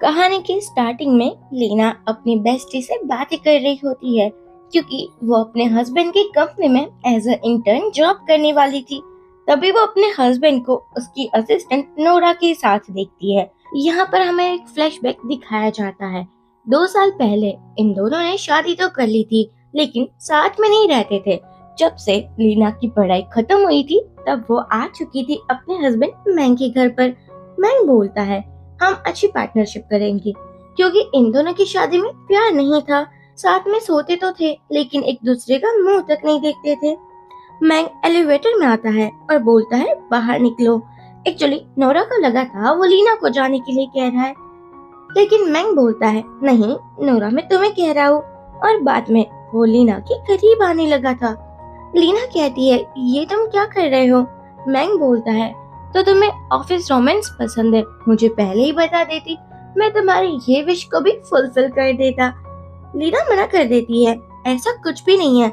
कहानी की स्टार्टिंग में लीना अपनी बेस्टी से बातें कर रही होती है क्योंकि वो अपने हस्बैंड की कंपनी में एज अ इंटर्न जॉब करने वाली थी। तभी वो अपने हस्बैंड को उसकी असिस्टेंट नोरा के साथ देखती है। यहाँ पर हमें एक फ्लैशबैक दिखाया जाता है। 2 साल पहले इन दोनों ने शादी तो कर ली थी, लेकिन साथ में नहीं रहते थे। जब से लीना की पढ़ाई खत्म हुई थी तब वो आ चुकी थी अपने हस्बैंड मैंग के घर पर। मैंग बोलता है, हम अच्छी पार्टनरशिप करेंगे, क्योंकि इन दोनों की शादी में प्यार नहीं था। साथ में सोते तो थे लेकिन एक दूसरे का मुंह तक नहीं देखते थे। मैंग एलिवेटर में आता है और बोलता है, बाहर निकलो। एक्चुअली नोरा को लगा था वो लीना को जाने के लिए कह रहा है, लेकिन मैंग बोलता है, नहीं नोरा, मैं तुम्हें कह रहा हूँ। और बाद में वो लीना के करीब आने लगा था। लीना कहती है, ये तुम क्या कर रहे हो? मैंग बोलता है, तो तुम्हें ऑफिस रोमांस पसंद है, मुझे पहले ही बता देती, मैं तुम्हारी ये विश को भी फुलफिल कर देता। लीना मना कर देती है, ऐसा कुछ भी नहीं है।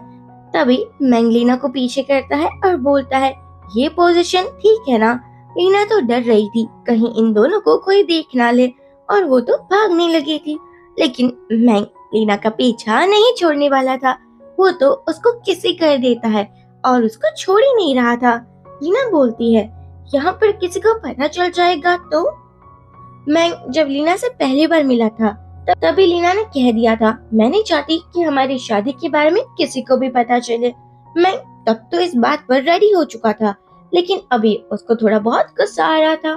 तभी मैंग लीना को पीछे करता है और बोलता है, ये पोजीशन ठीक है ना? लीना तो डर रही थी कहीं इन दोनों को कोई देख ना ले, और वो तो भागने लगी थी। लेकिन मैंग लीना का पीछा नहीं छोड़ने वाला था। वो तो उसको किसी कर देता है और उसको छोड़ ही नहीं रहा था। लीना बोलती है, यहाँ पर किसी को पता चल जाएगा तो? मैं जब लीना से पहली बार मिला था तभी लीना ने कह दिया था, मैं नहीं चाहती कि हमारी शादी के बारे में किसी को भी पता चले। मैं तब तो इस बात पर रेडी हो चुका था, लेकिन अभी उसको थोड़ा बहुत गुस्सा आ रहा था।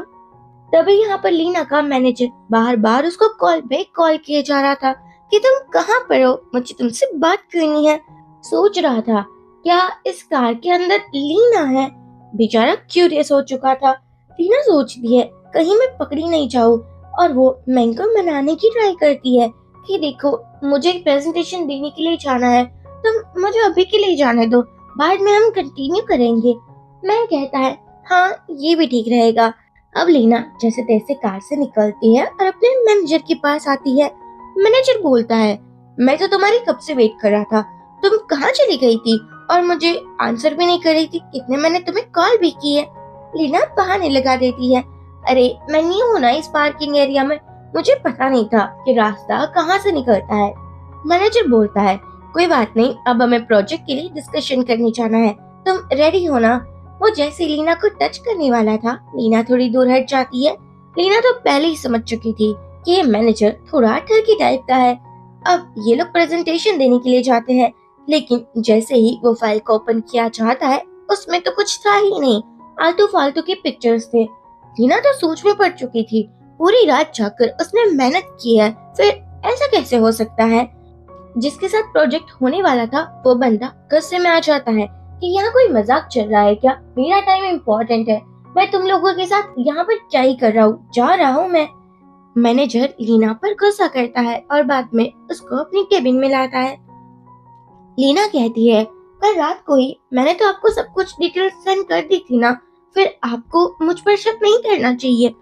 तभी यहाँ पर लीना का मैनेजर बार बार उसको कॉल पे कॉल किए जा रहा था कि तुम कहाँ पर हो, मुझे तुमसे बात करनी है। सोच रहा था क्या इस कार के अंदर लीना है। बेचारा क्यूरियस हो चुका था। लीना सोचती है कहीं मैं पकड़ी नहीं जाऊँ, और वो मैंग को मनाने की ट्राई करती है कि देखो, मुझे एक प्रेजेंटेशन देने के लिए जाना है, तुम मुझे अभी के लिए जाने दो, बाद में हम कंटिन्यू करेंगे। मैंग कहता है, हाँ ये भी ठीक रहेगा। अब लीना जैसे तैसे कार से निकलती है और अपने मैनेजर के पास आती है। मैनेजर बोलता है, मैं तो तुम्हारी कब से वेट कर रहा था, तुम कहाँ चली गई थी और मुझे आंसर भी नहीं कर रही थी, इतने मैंने तुम्हें कॉल भी की है। लीना बहाने लगा देती है, अरे मैं न्यू हूँ ना इस पार्किंग एरिया में, मुझे पता नहीं था कि रास्ता कहाँ से निकलता है। मैनेजर बोलता है, कोई बात नहीं, अब हमें प्रोजेक्ट के लिए डिस्कशन करने जाना है, तुम रेडी हो ना? वो जैसे लीना को टच करने वाला था, लीना थोड़ी दूर हट जाती है। लीना तो पहले ही समझ चुकी थी कि ये मैनेजर थोड़ा ठरकी टाइप का है। अब ये लोग प्रेजेंटेशन देने के लिए जाते हैं, लेकिन जैसे ही वो फाइल को ओपन किया जाता है, उसमें तो कुछ था ही नहीं, आलतू फालतू के पिक्चर्स थे। लीना तो सोच में पड़ चुकी थी, पूरी रात जाकर उसने मेहनत की है, फिर ऐसा कैसे हो सकता है? जिसके साथ प्रोजेक्ट होने वाला था वो बंदा गुस्से में आ जाता है कि यहाँ कोई मजाक चल रहा है क्या? मेरा टाइम इम्पोर्टेंट है, मैं तुम लोगों के साथ यहाँ पर क्या ही कर रहा हूँ, जा रहा हूँ मैं। मैनेजर लीना पर गुस्सा करता है और बाद में उसको अपनी केबिन में लाता है। लीना कहती है, कल रात को ही मैंने तो आपको सब कुछ डिटेल सेंड कर दी थी ना, फिर आपको मुझ पर शक नहीं करना चाहिए।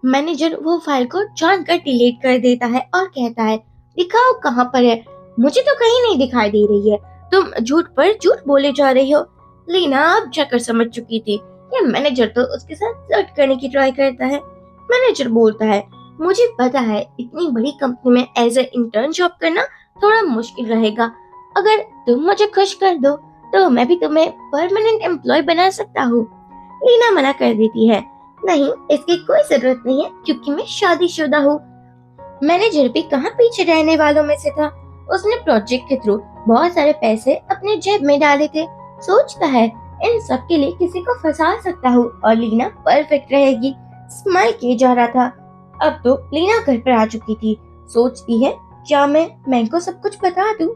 मैनेजर वो फाइल को जानकर डिलीट कर देता है और कहता है, दिखाओ कहाँ पर है, मुझे तो कहीं नहीं दिखाई दे रही है, तुम झूठ पर झूठ बोले जा रही हो। लीना अब जाकर समझ चुकी थी ये मैनेजर तो उसके साथ फ्लर्ट करने की ट्राई करता है। मैनेजर बोलता है, मुझे पता है इतनी बड़ी कंपनी में एज ए इंटर्न जॉब करना थोड़ा मुश्किल रहेगा, अगर तुम मुझे खुश कर दो तो मैं भी तुम्हें परमानेंट एम्प्लॉय बना सकता हूँ। लीना मना कर देती है, नहीं इसकी कोई जरूरत नहीं है क्योंकि मैं शादीशुदा हूँ। मैनेजर भी कहाँ पीछे रहने वालों में से था, उसने प्रोजेक्ट के थ्रू बहुत सारे पैसे अपने जेब में डाले थे। सोचता है इन सब के लिए किसी को फंसा सकता हूँ और लीना परफेक्ट रहेगी। स्माइल किए जा रहा था। अब तो लीना घर पर आ चुकी थी। सोचती है क्या मैं मैंग को सब कुछ बता दूं?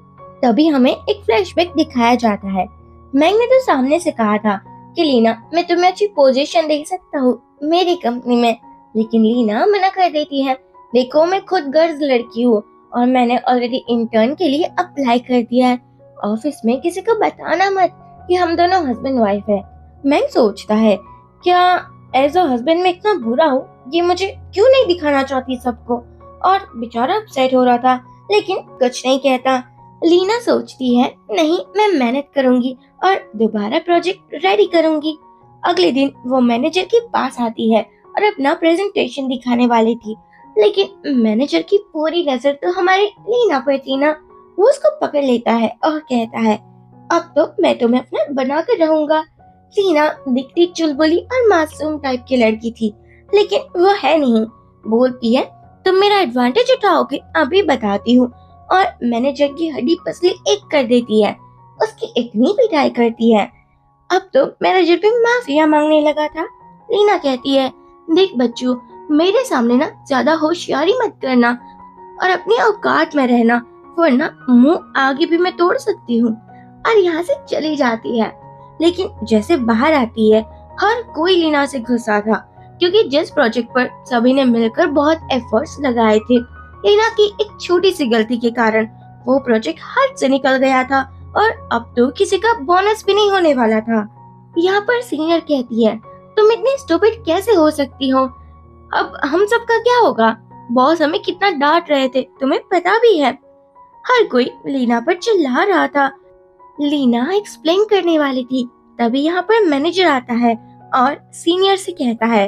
तभी हमें एक फ्लैशबैक दिखाया जाता है। मैंग ने तो सामने से कहा था कि लीना मैं तुम्हें अच्छी पोजीशन दे सकता हूँ मेरी कंपनी में, लेकिन लीना मना कर देती है, देखो मैं खुद गर्ल्स लड़की हूँ और मैंने ऑलरेडी इंटर्न के लिए अप्लाई कर दिया है, ऑफिस में किसी को बताना मत कि हम दोनों हस्बैंड वाइफ है। मैंग सोचता है क्या एज अ हस्बैंड में इतना बुरा हूँ, ये मुझे क्यों नहीं दिखाना चाहती सबको, और बेचारा अपसेट हो रहा था लेकिन कुछ नहीं कहता। लीना सोचती है नहीं मैं मेहनत करूंगी और दोबारा प्रोजेक्ट रेडी करूंगी। अगले दिन वो मैनेजर के पास आती है और अपना प्रेजेंटेशन दिखाने वाली थी। लेकिन मैनेजर की पूरी नजर तो हमारी लीना पर थी ना। वो उसको पकड़ लेता है और कहता है, अब तो मैं तुम्हें अपना बना कर रहूंगा। लीना दिखती चुलबुली और मासूम टाइप की लड़की थी, लेकिन वो है नहीं। बोलती है, तुम मेरा एडवांटेज उठाओगे, अभी बताती हूँ। और मैनेजर की हड्डी पसली एक कर देती है। उसकी इतनी पिटाई करती है, अब तो मैनेजर भी माफिया मांगने लगा था। लीना कहती है, देख बच्चों, मेरे सामने ना ज्यादा होशियारी मत करना और अपनी औकात में रहना, वरना मुंह आगे भी मैं तोड़ सकती हूँ। और यहाँ से चली जाती है। लेकिन जैसे बाहर आती है, हर कोई लीना से गुस्सा था, क्योंकि जिस प्रोजेक्ट पर सभी ने मिलकर बहुत एफर्ट्स लगाए थे, लीना की एक छोटी सी गलती के कारण वो प्रोजेक्ट हाथ से निकल गया था और अब तो किसी का बोनस भी नहीं होने वाला था। यहाँ पर सीनियर कहती है, तुम इतनी स्टूपिड कैसे हो सकती हो? अब हम सबका क्या होगा? बॉस हमें कितना डांट रहे थे, तुम्हें पता भी है। हर कोई लीना पर चिल्ला रहा था। लीना एक्सप्लेन करने वाली थी, तभी यहाँ पर मैनेजर आता है और सीनियर से कहता है,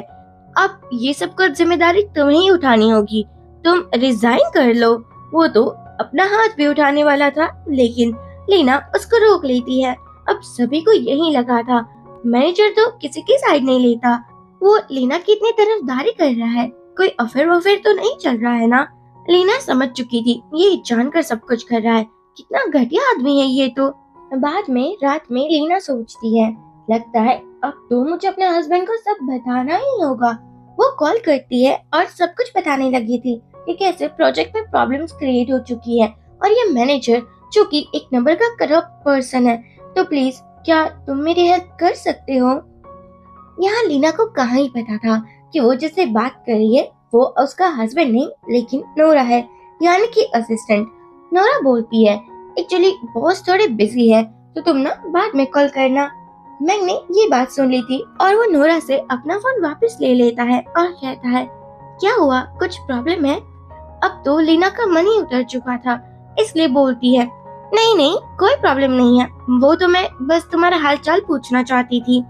अब ये सब का जिम्मेदारी तुम्हें ही उठानी होगी, तुम रिजाइन कर लो। वो तो अपना हाथ भी उठाने वाला था, लेकिन लीना उसको रोक लेती है। अब सभी को यही लगा था, मैनेजर तो किसी की साइड नहीं लेता, वो लीना की इतनी तरफदारी कर रहा है, कोई अफेयर वफेयर तो नहीं चल रहा है ना। लीना समझ चुकी थी, ये जानकर सब कुछ कर रहा है, कितना घटिया आदमी है ये तो। बाद में रात में लीना सोचती है, लगता है अब तो मुझे अपने हस्बैंड को सब बताना ही होगा। वो कॉल करती है और सब कुछ बताने लगी थी कि कैसे प्रोजेक्ट में प्रॉब्लम्स क्रिएट हो चुकी है और ये मैनेजर जो कि एक नंबर का करप्ट पर्सन है, तो प्लीज क्या तुम मेरी हेल्प कर सकते हो। यहाँ लीना को कहाँ ही पता था कि वो जिससे बात कर रही है वो उसका हस्बैंड नहीं, लेकिन नोरा है, यानी कि असिस्टेंट। नोरा बोलती है, एक्चुअली बॉस थोड़े बिजी है, तो तुम ना बाद में कॉल करना। मैंग ने ये बात सुन ली थी और वो नोरा से अपना फोन वापस ले लेता है और कहता है, क्या हुआ, कुछ प्रॉब्लम है? अब तो लीना का मन ही उतर चुका था, इसलिए बोलती है, नहीं नहीं कोई प्रॉब्लम नहीं है, वो तो मैं बस तुम्हारा हालचाल पूछना चाहती थी।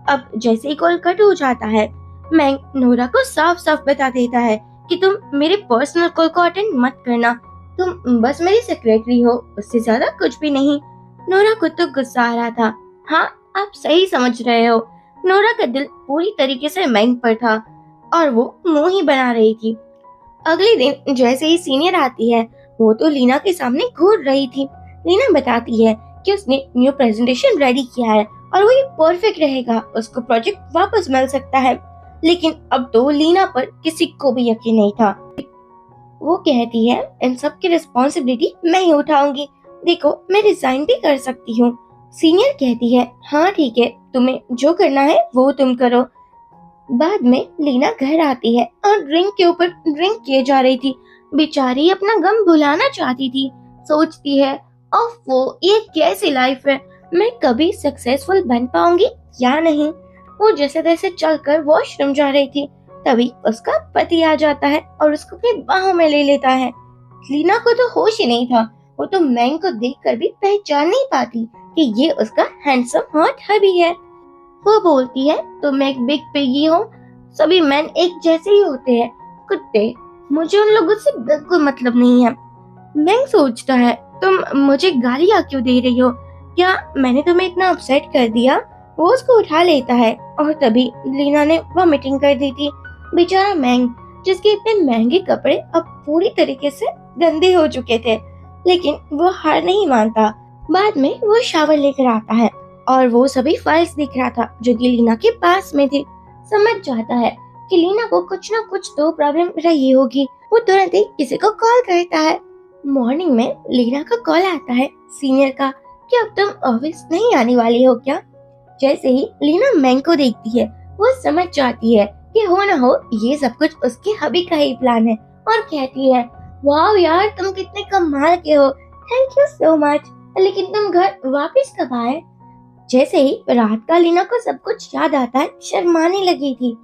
अब जैसे ही कॉल कट हो जाता है, मैंग नोरा को साफ साफ बता देता है कि तुम मेरे पर्सनल कॉल को अटेंड मत करना, तुम बस मेरी सेक्रेटरी हो, उससे ज्यादा कुछ भी नहीं। नोरा को तो गुस्सा आ रहा था। हाँ, आप सही समझ रहे हो। नोरा का दिल पूरी तरीके से मैंग पर था और वो मुंह ही बना रही थी। अगले दिन जैसे ही सीनियर आती है, वो तो लीना के सामने घूर रही थी। लीना बताती है कि उसने न्यू प्रेजेंटेशन रेडी किया है और वो ये परफेक्ट रहेगा, उसको प्रोजेक्ट वापस मिल सकता है। लेकिन अब तो लीना पर किसी को भी यकीन नहीं था। वो कहती है, इन सब की रिस्पॉन्सिबिलिटी मैं ही उठाऊंगी, देखो मैं रिजाइन भी कर सकती हूँ। सीनियर कहती है, हाँ ठीक है, तुम्हें जो करना है वो तुम करो। बाद में लीना घर आती है और ड्रिंक के ऊपर ड्रिंक किए जा रही थी। बेचारी अपना गम भुलाना चाहती थी। सोचती है, ओफो ये कैसी लाइफ है, मैं कभी सक्सेसफुल बन पाऊंगी या नहीं। वो जैसे तैसे चलकर वॉशरूम जा रही थी, तभी उसका पति आ जाता है और उसको अपनी बाहों में ले लेता है। लीना को तो होश ही नहीं था, वो तो मैंग को देखकर भी पहचान नहीं पाती कि ये उसका हैंडसम हॉट हबी है। वो बोलती है, तुम एक बिग पिगी हो, सभी मैन एक जैसे ही होते हैं, कुत्ते, मुझे उन लोगों से बिल्कुल मतलब नहीं है। मैंग सोचता है, तुम मुझे गालियाँ क्यों दे रही हो, क्या मैंने तुम्हें इतना अपसेट कर दिया? वो उसको उठा लेता है और तभी लीना ने वॉमिटिंग कर दी थी। बेचारा मैंग, जिसके इतने महंगे कपड़े अब पूरी तरीके से गंदे हो चुके थे, लेकिन वो हार नहीं मानता। बाद में वो शावर लेकर आता है और वो सभी फाइल्स दिख रहा था जो कि लीना के पास में थी। समझ जाता है कि लीना को कुछ ना कुछ तो प्रॉब्लम रही होगी। वो तुरंत ही किसी को कॉल करता है। मॉर्निंग में लीना का कॉल आता है सीनियर का कि अब तुम ऑफिस नहीं आने वाली हो क्या। जैसे ही लीना मैंग को देखती है, वो समझ जाती है कि हो ना हो ये सब कुछ उसके हबी का ही प्लान है और कहती है, वाह यार तुम कितने कमाल के हो, थैंक यू सो मच, लेकिन तुम घर वापस कब आए? जैसे ही रात का लीना को सब कुछ याद आता है, शर्माने लगी थी।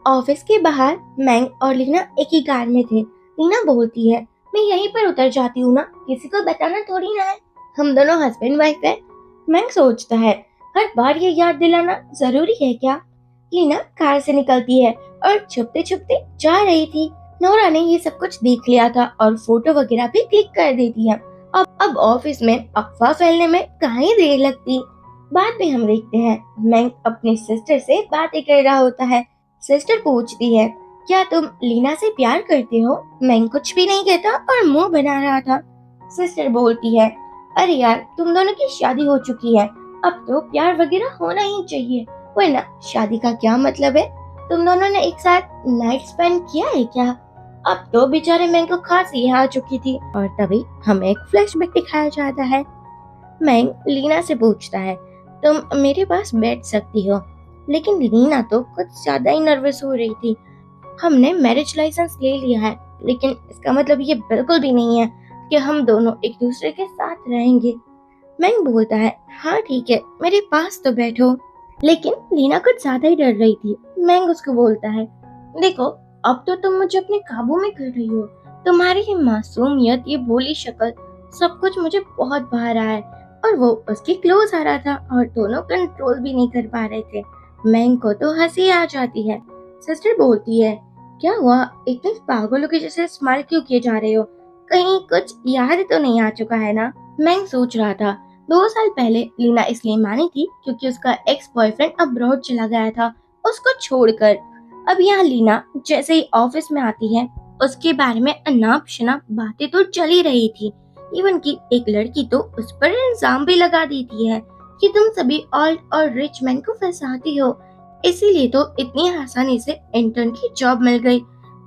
ऑफिस के बाहर मैंग और लीना एक ही कार में थे। लीना बोलती है, मैं यहीं पर उतर जाती हूँ ना, किसी को बताना थोड़ी ना है, हम दोनों हस्बैंड वाइफ है। मैंग सोचता है, हर बार ये याद दिलाना जरूरी है क्या? लीना कार से निकलती है और छुपते छुपते जा रही थी। नोरा ने ये सब कुछ देख लिया था और फोटो वगैरह भी क्लिक कर देती है। अब ऑफिस में अफवाह फैलने में कहाँ ही देर लगती। बाद में हम देखते हैं मैंग अपनी सिस्टर से बातें कर रहा होता है। सिस्टर पूछती है, क्या तुम लीना से प्यार करते हो? मैंग कुछ भी नहीं कहता और मुंह बना रहा था। सिस्टर बोलती है, अरे यार, तुम दोनों की शादी हो चुकी है, अब तो प्यार वगैरह होना ही चाहिए, वरना शादी का क्या मतलब है? तुम दोनों ने एक साथ नाइट स्पेंड किया है क्या? अब तो बेचारे मैंग को खांसी आ चुकी थी और तभी हमें एक फ्लैशबैक दिखाया जाता है। मैंग लीना से पूछता है, तुम मेरे पास बैठ सकती हो? लेकिन लीना तो कुछ ज्यादा ही नर्वस हो रही थी। हमने मैरिज लाइसेंस ले लिया है, लेकिन इसका मतलब ये बिल्कुल भी नहीं है कि हम दोनों एक दूसरे के साथ रहेंगे। मैंग बोलता है, हाँ ठीक है, मेरे पास तो बैठो। लेकिन लीना कुछ ज्यादा ही डर रही थी। मैंग उसको बोलता है, देखो, अब तो तुम मुझे अपने काबू में कर रही हो। तुम्हारी ये मासूमियत, ये भोली शक्ल, सब कुछ मुझे बहुत भा रहा है। और वो उसके क्लोज आ रहा था और दोनों कंट्रोल भी नहीं कर पा रहे थे। मैंग को तो हंसी आ जाती है। सिस्टर बोलती है, क्या हुआ, इतने पागलों के जैसे स्माइल क्यों किए जा रहे हो? कहीं कुछ याद तो नहीं आ चुका है ना? मैंग सोच रहा था, 2 साल पहले लीना इसलिए मानी थी क्योंकि उसका एक्स बॉयफ्रेंड अब्रॉड चला गया था उसको छोड़कर। अब यहाँ लीना जैसे ही ऑफिस में आती है, उसके बारे में अनाप शनाप बातें तो चल ही रही थी। इवन की एक लड़की तो उस पर इल्जाम भी लगा देती है कि तुम सभी ओल्ड और रिच मैन को फंसाती हो, इसीलिए तो इतनी आसानी से इंटर्न की जॉब मिल गई।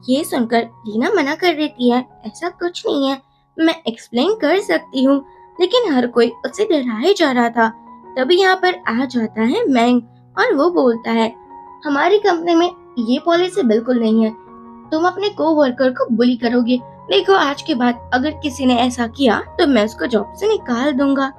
ये सुनकर लीना मना कर देती है, ऐसा कुछ नहीं है, मैं एक्सप्लेन कर सकती हूँ। लेकिन हर कोई उससे डराए जा रहा था। तभी यहाँ पर आ जाता है मैंग और वो बोलता है, हमारी कंपनी में ये पॉलिसी बिल्कुल नहीं है, तुम अपने कोवर्कर को बुली करोगे। देखो, आज के बाद अगर किसी ने ऐसा किया तो मैं उसको जॉब से निकाल दूंगा।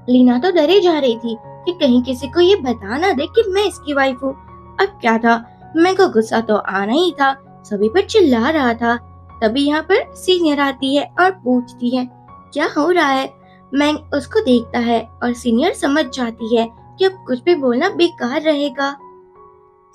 लीना तो डरी जा रही थी कि कहीं किसी को ये बता ना दे कि मैं इसकी वाइफ हूँ। अब क्या था, मैं को गुस्सा तो आना ही था, सभी पर चिल्ला रहा था। तभी यहाँ पर सीनियर आती है और पूछती है, क्या हो रहा है? मैंग उसको देखता है और सीनियर समझ जाती है कि अब कुछ भी बोलना बेकार रहेगा।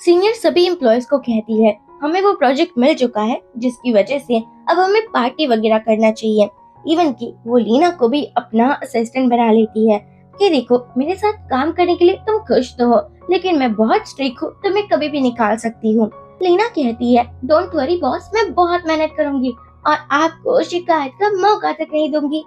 सीनियर सभी एम्प्लॉयज को कहती है, हमें वो प्रोजेक्ट मिल चुका है जिसकी वजह से अब हमें पार्टी वगैरह करना चाहिए। इवन की वो लीना को भी अपना असिस्टेंट बना लेती है कि देखो, मेरे साथ काम करने के लिए तुम खुश तो हो, लेकिन मैं बहुत स्ट्रिक्ट हूँ, तुम्हें कभी भी निकाल सकती हूँ। लीना कहती है, डोंट वरी बॉस, मैं बहुत मेहनत करूंगी और आपको शिकायत का मौका तक नहीं दूंगी।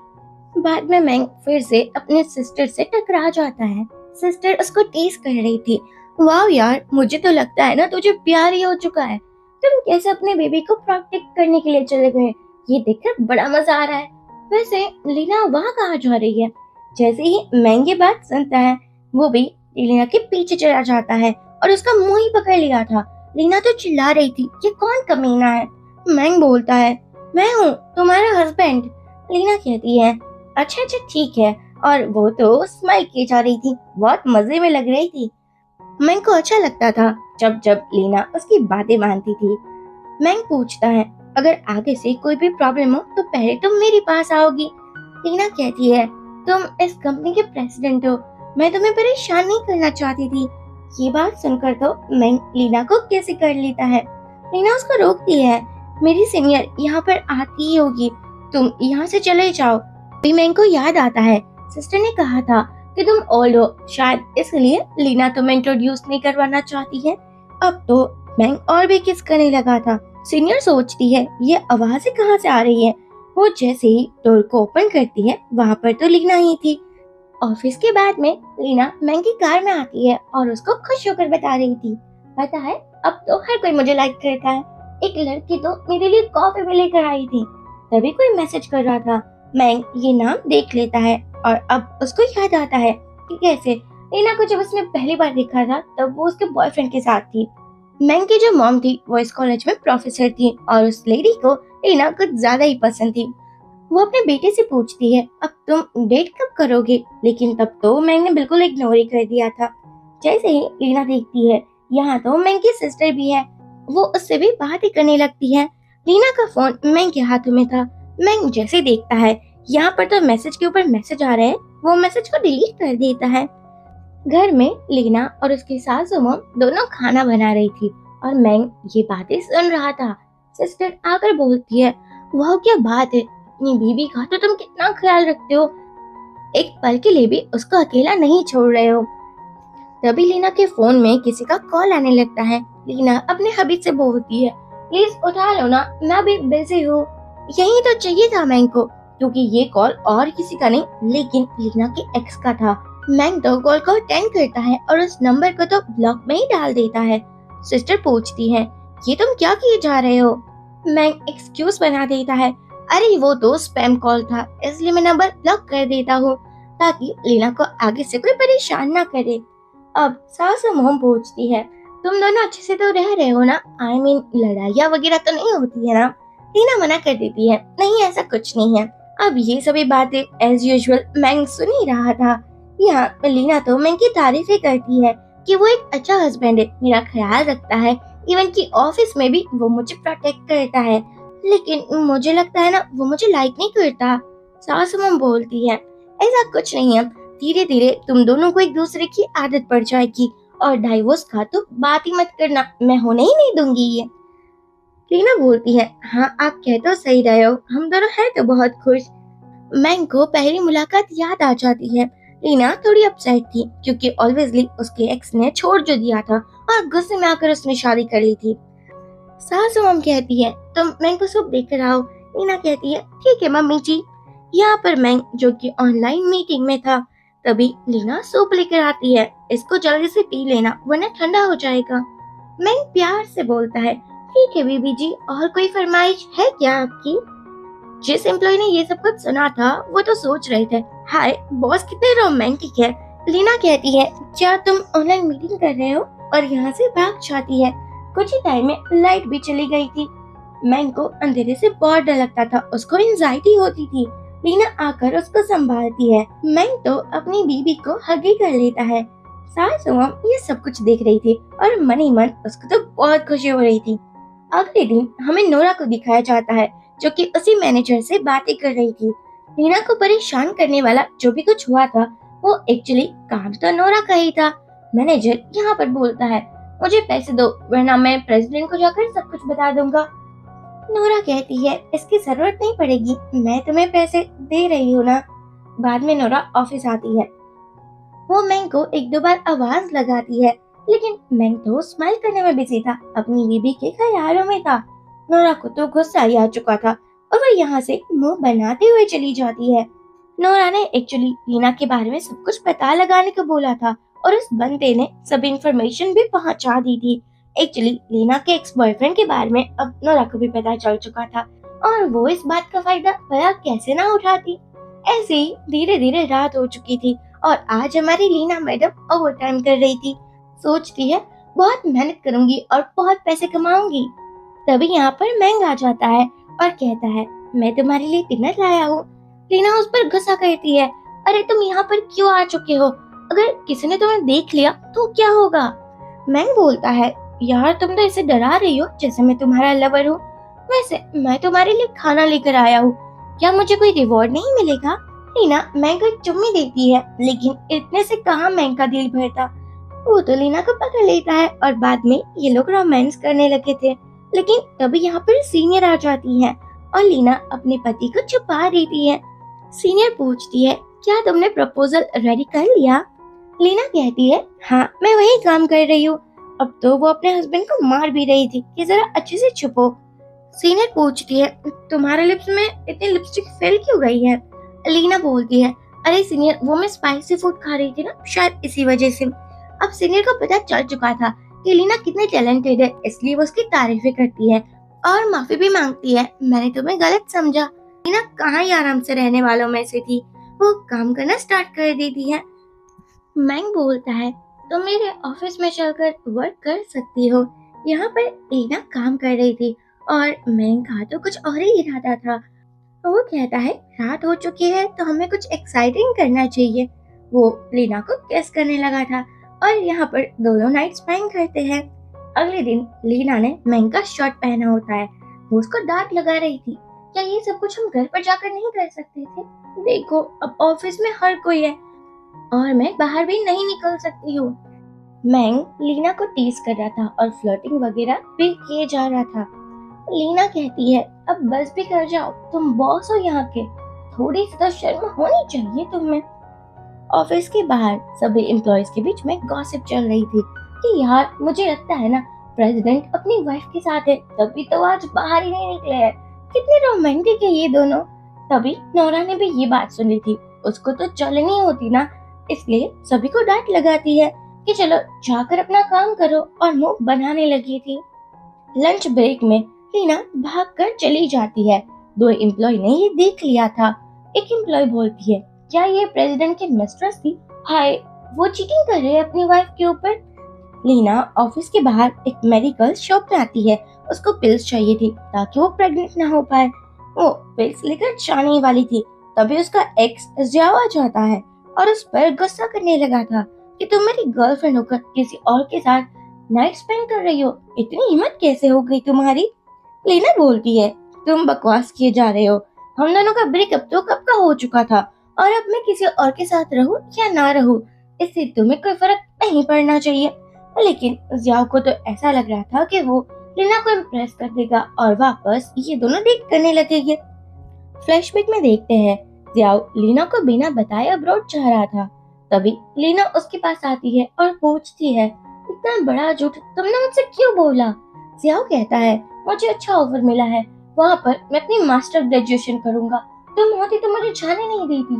बाद में मैंग फिर से अपने सिस्टर से टकरा जाता है। सिस्टर उसको टीज कर रही थी, वाह यार, मुझे तो लगता है ना तुझे प्यार ही हो चुका है। तुम कैसे अपने बेबी को प्रोटेक्ट करने के लिए चले गए, ये देखकर बड़ा मजा आ रहा है। वैसे लीना वहाँ कहाँ जा रही है? जैसे ही मैंग ये बात सुनता है, वो भी लीना के पीछे चला जाता है और उसका मुंह ही पकड़ लिया था। लीना तो चिल्ला रही थी, ये कौन कमीना है? मैंग बोलता है, मैं हूँ तुम्हारा हस्बैंड। लीना कहती है, अच्छा अच्छा ठीक है, और वो तो स्माइल की जा रही थी, बहुत मजे में लग रही थी। मैंग को अच्छा लगता था जब जब लीना उसकी बातें मानती थी। मैंग पूछता है, अगर आगे से कोई भी प्रॉब्लम हो तो पहले तुम मेरे पास आओगी। लीना कहती है, तुम इस कंपनी के प्रेसिडेंट हो, मैं तुम्हें परेशान नहीं करना चाहती थी। ये बात सुनकर तो मैंग लीना को कैसे कर लेता है। लीना उसको रोकती है, मेरी सीनियर यहाँ पर आती ही होगी, तुम यहाँ से चले जाओ। अभी मैंग को याद आता है, सिस्टर ने कहा था कि तुम ओल्ड हो, शायद इसलिए लीना तुम्हें इंट्रोड्यूस नहीं करवाना चाहती है। अब तो मैंग और भी किस करने लगा था। सीनियर सोचती है, ये आवाजें कहाँ से आ रही है। वो जैसे ही डोर को ओपन करती है, वहाँ पर तो लीना ही थी। ऑफिस के बाद में लीना मैंग की कार में आती है और उसको खुश होकर बता रही थी, पता है, अब तो हर कोई मुझे लाइक करता है, एक लड़की तो मेरे लिए कॉफी भी लेकर आई थी। तभी कोई मैसेज कर रहा था। मैंग ये नाम देख लेता है और अब उसको याद आता है कि कैसे लीना को जब उसने पहली बार देखा था तब वो उसके बॉयफ्रेंड के साथ थी। मैंग की जो मॉम थी वो इस कॉलेज में प्रोफेसर थी और उस लेडी को लीना कुछ ज्यादा ही पसंद थी। वो अपने बेटे से पूछती है, अब तुम डेट कब करोगे? लेकिन तब तो मैंग ने बिल्कुल इग्नोर ही कर दिया था। जैसे ही लीना देखती है यहाँ तो मैंग की सिस्टर भी है, वो उससे भी बात ही करने लगती है। लीना का फोन मैंग के हाथों में था। मैंग जैसे देखता है यहाँ पर तो मैसेज के ऊपर मैसेज आ रहे हैं, वो मैसेज को डिलीट कर देता है। घर में लीना और उसकी सासू माँ दोनों खाना बना रही थी और मैंग ये बातें सुन रहा था। सिस्टर आकर बोलती है, वाह क्या बात है, अपनी बीवी का तो तुम कितना ख्याल रखते हो, एक पल के लिए भी उसको अकेला नहीं छोड़ रहे हो। तभी लीना के फोन में किसी का कॉल आने लगता है। लीना अपने हबीब से बोलती है, प्लीज उठा लो ना, मैं भी बिजी हूँ। यही तो चाहिए था मैंग को, क्योंकि ये कॉल और किसी का नहीं लेकिन लीना के एक्स का था। मैंग तो कॉल को अटेंड करता है और उस नंबर को तो ब्लॉक में ही डाल देता है। सिस्टर पूछती है, ये तुम क्या किए जा रहे हो? मैंग एक्सक्यूज बना देता है, अरे वो तो स्पैम कॉल था, इसलिए मैं नंबर ब्लॉक कर देता हूँ ताकि लीना को आगे से कोई परेशान ना करे। अब सास मोम पूछती है, तुम दोनों अच्छे से तो रह रहे हो ना? आई मीन लड़ाइयाँ वगैरह तो नहीं होती है ना? टीना मना कर देती है, नहीं ऐसा कुछ नहीं है। अब ये सभी बातें एज यूजुअल मैंग सुन ही रहा था। यहाँ लीना तो मैंग की तारीफें करती है कि वो एक अच्छा हस्बैंड है, मेरा ख्याल रखता है, इवन कि ऑफिस में भी वो मुझे प्रोटेक्ट करता है, लेकिन मुझे लगता है ना वो मुझे लाइक नहीं करता। सास मोम बोलती है, ऐसा कुछ नहीं है, धीरे धीरे तुम दोनों को एक दूसरे की आदत पड़ जाएगी और डाइवोर्स का तो बात ही मत करना, मैं होने ही नहीं दूंगी ये। टीना बोलती है, हाँ आप कह तो सही रहे हो, हम दोनों हैं तो बहुत खुश। मैंग को पहली मुलाकात याद आ जाती है। टीना थोड़ी अपसेट थी क्योंकि ऑब्वियसली उसके एक्स ने छोड़ जो दिया था और गुस्से में आकर उसने शादी कर ली थी। सासू मम कहती है, तुम मैंग को सूप देकर आओ। टीना कहती है, ठीक है मम्मी जी। यहाँ पर मैंग जो कि ऑनलाइन मीटिंग में था, तभी लीना सूप लेकर आती है, इसको जल्दी से पी लेना वरना ठंडा हो जाएगा। मैंग प्यार से बोलता है, ठीक है बीबी जी, और कोई फरमाइश है क्या आपकी? जिस एम्प्लॉय ने ये सब कुछ सुना था वो तो सोच रहे थे, हाय बॉस कितने रोमांटिक है। लीना कहती है, क्या तुम ऑनलाइन मीटिंग कर रहे हो? और यहाँ से भाग जाती है। कुछ ही टाइम में लाइट भी चली गई थी। मैंग को अंधेरे से बहुत डर लगता था, उसको एंजाइटी होती थी। लीना आकर उसको संभालती है। मैंग तो अपनी बीबी को हग ही कर लेता है। सासू माँ ये सब कुछ देख रही थी और मन ही मन उसको तो बहुत खुशी हो रही थी। अगले दिन हमें नोरा को दिखाया जाता है जो कि उसी मैनेजर से बातें कर रही थी। लीना को परेशान करने वाला जो भी कुछ हुआ था वो एक्चुअली काम तो नोरा का ही था। मैनेजर यहाँ पर बोलता है, मुझे पैसे दो वरना मैं प्रेसिडेंट को जाकर सब कुछ बता दूंगा। नोरा कहती है, इसकी जरूरत नहीं पड़ेगी, मैं तुम्हें पैसे दे रही हूँ ना। बाद में नोरा ऑफिस आती है। वो मैंग को एक दो बार आवाज लगाती है लेकिन मैंग तो स्माइल करने में बिजी था, अपनी बीबी के ख्यालों में था। नोरा को तो गुस्सा ही आ चुका था और वो यहाँ से मुंह बनाते हुए चली जाती है। नोरा ने एक्चुअली लीना के बारे में सब कुछ पता लगाने को बोला था और उस बंदे ने सब इंफॉर्मेशन भी पहुंचा दी थी। एक्चुअली लीना के एक्स बॉयफ्रेंड के बारे में अब नोरा को भी पता चल चुका था और वो इस बात का फायदा भला कैसे ना उठाती। ऐसे ही धीरे धीरे रात हो चुकी थी और आज हमारी लीना मैडम ओवर टाइम कर रही थी। सोचती है बहुत मेहनत करूंगी और बहुत पैसे कमाऊंगी। तभी यहाँ पर मैंग आ जाता है और कहता है, मैं तुम्हारे लिए डिनर लाया हूँ। लीना उस पर गुस्सा करती है, अरे तुम यहाँ पर क्यों आ चुके हो? अगर किसी ने तुम्हें देख लिया तो क्या होगा? मैंग बोलता है, यार तुम तो ऐसे डरा रही हो जैसे मैं तुम्हारा लवर हूँ। वैसे मैं तुम्हारे लिए खाना लेकर आया हूँ, क्या मुझे कोई रिवॉर्ड नहीं मिलेगा? लीना मैंग को एक चुम्मी देती है लेकिन इतने से कहाँ मैंग का दिल भरता। वो तो लीना को पकड़ लेता है और बाद में ये लोग रोमांस करने लगे थे। लेकिन तभी यहाँ पर सीनियर आ जाती है और लीना अपने पति को छुपा देती है। सीनियर पूछती है, क्या तुमने प्रपोजल रेडी कर लिया? लीना कहती है, हाँ मैं वही काम कर रही हूँ। अब तो वो अपने हस्बैंड को मार भी रही थी कि जरा अच्छे से छुपो। सीनियर पूछती है, तुम्हारे लिप्स में इतनी लिपस्टिक फेल क्यों गई है? लीना बोलती है, अरे सीनियर वो मैं स्पाइसी फूड खा रही थी ना, शायद इसी वजह से। अब सीनियर को पता चल चुका था कि लीना कितनी टैलेंटेड है, इसलिए वो उसकी तारीफें करती है और माफी भी मांगती है, मैंने तुम्हें गलत समझा। लीना कहाँ ही आराम से रहने वालों में से थी, वो काम करना स्टार्ट कर देती है। मैंग बोलता है, तुम मेरे ऑफिस में चलकर वर्क कर सकती हो। यहाँ पर लीना काम कर रही थी और मैंग का तो कुछ और ही इरादा था। वो कहता है, रात हो चुकी है तो हमें कुछ एक्साइटिंग करना चाहिए। वो लीना को किस करने लगा था और यहाँ पर दोनों नाइट स्पेंड करते हैं। अगले दिन लीना ने मैंग का शर्ट पहना होता है, वो उसको डांट लगा रही थी, क्या ये सब कुछ हम घर पर जाकर नहीं कर सकते थे? देखो अब ऑफिस में हर कोई है और मैं बाहर भी नहीं निकल सकती हूँ। मैंग लीना को टीज कर रहा था और फ्लर्टिंग वगैरह भी किए जा रहा था। लीना कहती है, अब बस भी कर जाओ, तुम बॉस हो यहाँ के, थोड़ी सी तो शर्म होनी चाहिए तुम्हें। ऑफिस के बाहर सभी एम्प्लॉयज के बीच में गॉसिप चल रही थी कि यार मुझे लगता है ना प्रेसिडेंट अपनी वाइफ के साथ है, तभी तो आज बाहर ही नहीं निकले हैं, कितने रोमांटिक है ये दोनों। तभी नोरा ने भी ये बात सुनी थी, उसको तो चलनी होती ना, इसलिए सभी को डांट लगाती है कि चलो जाकर अपना काम करो, और मुंह बनाने लगी थी। लंच ब्रेक में लीना भागकर चली जाती है। दो एम्प्लॉय ने ये देख लिया था। एक एम्प्लॉय बोलती है, क्या ये प्रेसिडेंट की मिस्ट्रेस थी? हाय, वो चीटिंग कर रहे हैं अपनी वाइफ के ऊपर। लीना ऑफिस के बाहर एक मेडिकल शॉप में आती है। उसको पिल्स चाहिए थी ताकि वो प्रेग्नेंट ना हो पाए। वो पिल्स लेकर जाने वाली थी, तभी उसका एक्स जियाओ आ जाता है और उस पर गुस्सा करने लगा था कि तुम मेरी गर्लफ्रेंड होकर किसी और के साथ नाइट स्पेंड कर रही हो, इतनी हिम्मत कैसे हो गई तुम्हारी? लीना बोलती है, तुम बकवास किए जा रहे हो, हम दोनों का ब्रेकअप तो कब का हो चुका था, और अब मैं किसी और के साथ रहूं या ना रहूं, इससे तुम्हें कोई फर्क नहीं पड़ना चाहिए। लेकिन जियाओ को तो ऐसा लग रहा था कि वो लीना को इम्प्रेस कर देगा और वापस ये दोनों डेट करने लगेंगे। फ्लैशबैक में देखते हैं, जियाओ लीना को बिना बताए अब्रॉड जा रहा था। तभी लीना उसके पास आती है और पूछती है, इतना बड़ा झूठ तुमने मुझसे क्यों बोला? जियाओ कहता है, मुझे अच्छा ऑफर मिला है, वहाँ पर मैं अपनी मास्टर ग्रेजुएशन करूंगा, तुम होती तो मुझे जाने नहीं देती,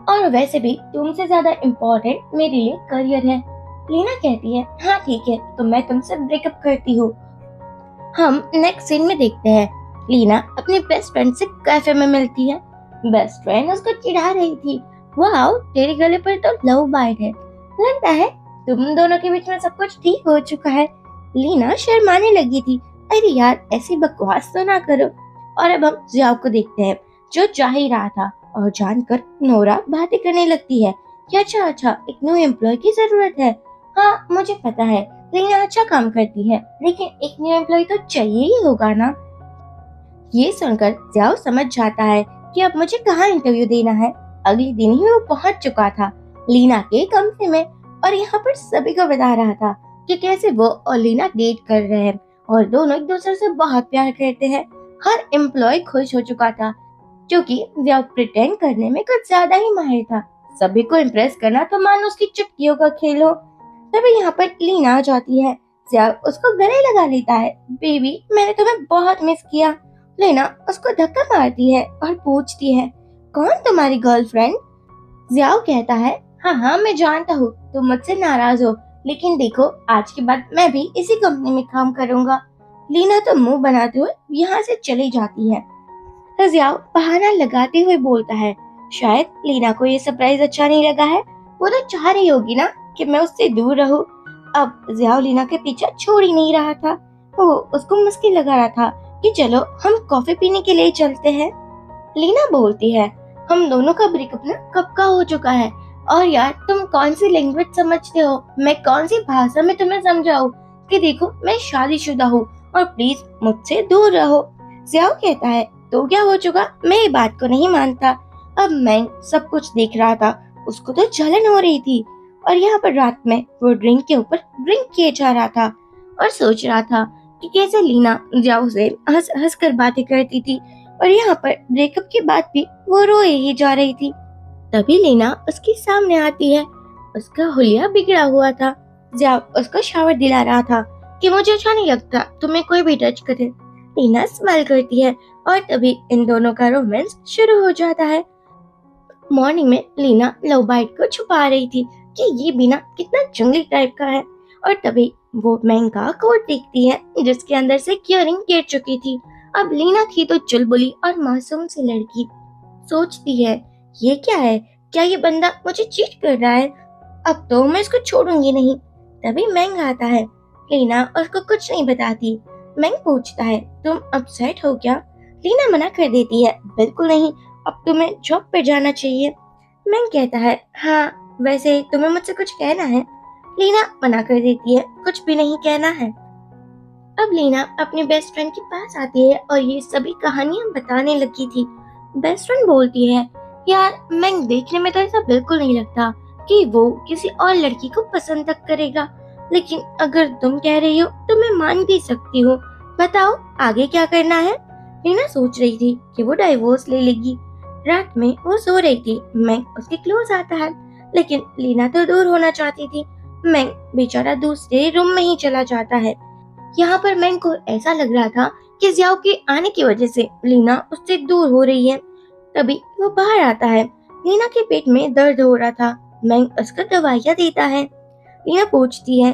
और वैसे भी तुमसे ज्यादा इम्पोर्टेंट मेरे लिए करियर है। लीना कहती है, हाँ ठीक है, तो मैं तुमसे ब्रेकअप करती हूँ। हम नेक्स्ट सीन में देखते हैं, लीना अपने बेस्ट फ्रेंड से कैफे में मिलती है। बेस्ट फ्रेंड उसको चिढ़ा रही थी, वाओ तेरे गले पर तो लव बाइट है, लगता है तुम दोनों के बीच में सब कुछ ठीक हो चुका है। लीना शर्माने लगी थी, अरे यार ऐसी बकवास तो ना करो। और अब हम जियाओ को देखते हैं जो जा ही रहा था, और जानकर नोरा बातें करने लगती है कि अच्छा एक न्यू एम्प्लॉय की जरूरत है। हाँ मुझे पता है लीना अच्छा काम करती है, लेकिन एक न्यू एम्प्लॉय तो चाहिए ही होगा ना। ये सुनकर जियाओ समझ जाता है कि अब मुझे कहाँ इंटरव्यू देना है। अगले दिन ही वो पहुंच चुका था लीना के कंपनी में, और यहाँ पर सभी को बता रहा था कि कैसे वो और लीना डेट कर रहे हैं और दोनों एक दूसरे से बहुत प्यार करते हैं। हर एम्प्लॉय खुश हो चुका था क्योंकि जियाओ प्रिटेंड करने में कुछ ज्यादा ही माहिर था। सभी को इम्प्रेस करना तो मानो उसकी चुटकियों का खेल हो। तभी यहाँ पर लीना आ जाती है, जियाओ उसको गले लगा लेता है, बेबी मैंने तुम्हें बहुत मिस किया। लीना उसको धक्का मारती है और पूछती है, कौन तुम्हारी गर्लफ्रेंड? जियाओ कहता है, हाँ मैं जानता हूँ तुम मुझसे नाराज हो, लेकिन देखो आज के बाद मैं भी इसी कंपनी में काम करूँगा। लीना तो मुंह बनाते हुए यहाँ से चली जाती है। तो जियाओ बहाना लगाते हुए बोलता है, शायद लीना को ये सरप्राइज अच्छा नहीं लगा है, वो तो चाह रही होगी ना कि मैं उससे दूर रहूं। अब जियाओ लीना के पीछे छोड़ ही नहीं रहा था, वो उसको मुश्किल लगा रहा था कि चलो हम कॉफी पीने के लिए चलते हैं। लीना बोलती है, हम दोनों का ब्रेकअप ना कब का हो चुका है, और यार तुम कौन सी लैंग्वेज समझते हो, मैं कौन सी भाषा में तुम्हें समझाऊं कि देखो मैं शादीशुदा हूँ और प्लीज मुझसे दूर रहो। जियाओ कहता है, तो क्या हो चुका, मैं ये बात को नहीं मानता। अब मैं सब कुछ देख रहा था, उसको तो जलन हो रही थी, और यहाँ पर रात में वो ड्रिंक के ऊपर ड्रिंक किए जा रहा था और सोच रहा था कि कैसे लीना जियाओ से हंस हंस कर बातें करती थी, और यहाँ पर ब्रेकअप के बाद भी वो रोए ही जा रही थी। तभी लीना उसके सामने आती है, उसका हुलिया बिगड़ा हुआ था। जियाओ उसको शावर दिला रहा था कि मुझे अच्छा नहीं लगता तुम्हें कोई भी टच करे। लीना स्माइल करती है और तभी इन दोनों का रोमांस शुरू हो जाता है। मॉर्निंग में लीना लव बाइट को छुपा रही थी कि ये बिना कितना जंगली टाइप का है, और तभी वो महंगा कोट देखती है जिसके अंदर से इयररिंग गिर चुकी थी। अब लीना थी तो चुलबुली और मासूम सी लड़की, सोचती है ये क्या है, क्या ये बंदा मुझे चीट कर रहा है, अब तो मैं इसको छोड़ूंगी नहीं। तभी मैंग आता है, लीना उसको कुछ नहीं बताती। मैंग पूछता है, तुम अपसेट हो क्या? लीना मना कर देती है, बिल्कुल नहीं, अब तुम्हें जॉब पे जाना चाहिए। मैंग कहता है, हाँ वैसे तुम्हें मुझसे कुछ कहना है? लीना मना कर देती है, कुछ भी नहीं कहना है। अब लीना अपने बेस्ट फ्रेंड के पास आती है और ये सभी कहानियां बताने लगी थी। बेस्ट फ्रेंड बोलती है, यार मैंग देखने में तो ऐसा बिल्कुल नहीं लगता कि वो किसी और लड़की को पसंद तक करेगा, लेकिन अगर तुम कह रही हो तो मैं मान भी सकती हूँ, बताओ आगे क्या करना है। लीना सोच रही थी कि वो डाइवोर्स ले लेगी। रात में वो सो रही थी। मैंग उसके क्लोज आता है, लेकिन लीना तो दूर होना चाहती थी। मैंग बेचारा दूसरे रूम में ही चला जाता है। यहाँ पर मैंग को ऐसा लग रहा था कि जियाओ के आने की वजह से लीना उससे दूर हो रही है। तभी वो बाहर आता है। लीना के पेट में दर्द हो रहा था। मैंग उसको दवाइयाँ देता है। लीना पूछती है,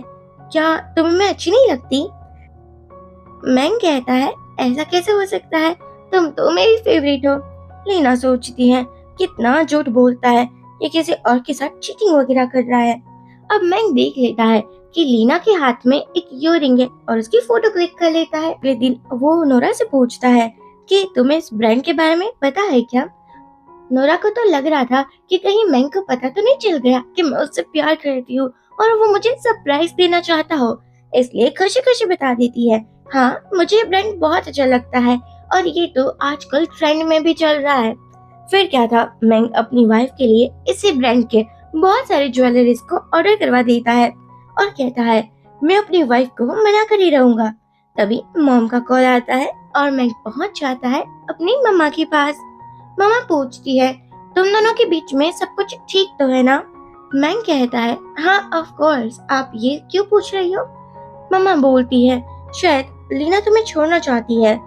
क्या तुम्हें मैं अच्छी नहीं लगती? मैंग कहता है, ऐसा कैसे हो सकता है, तुम तो मेरी फेवरेट हो। लीना सोचती है, कितना झूठ बोलता है, ये किसी और के साथ चीटिंग वगैरह कर रहा है। अब मैंग देख लेता है कि लीना के हाथ में एक इयररिंग है और उसकी फोटो क्लिक कर लेता है। अगले दिन वो नोरा से पूछता है कि तुम्हें इस ब्रांड के बारे में पता है क्या? नोरा को तो लग रहा था कि कहीं मैंग को पता तो नहीं चल गया कि मैं उससे प्यार करती हूँ और वो मुझे सरप्राइज देना चाहता हो, इसलिए खुशी खुशी बता देती है, हाँ मुझे ये ब्रांड बहुत अच्छा लगता है और ये तो आजकल ट्रेंड में भी चल रहा है। फिर क्या था, मैंग अपनी वाइफ के लिए इसी ब्रांड के बहुत सारे ज्वेलरीज को ऑर्डर करवा देता है और कहता है, मैं अपनी वाइफ को मना कर ही रहूंगा। तभी मॉम का कॉल आता है और मैंग पहुंच जाता है अपनी मम्मा के पास। मम्मा पूछती है, तुम दोनों के बीच में सब कुछ ठीक तो है ना? मैंग कहता है, हाँ ऑफ कोर्स, आप ये क्यों पूछ रही हो? मम्मा बोलती है, शायद लीना तुम्हें छोड़ना चाहती है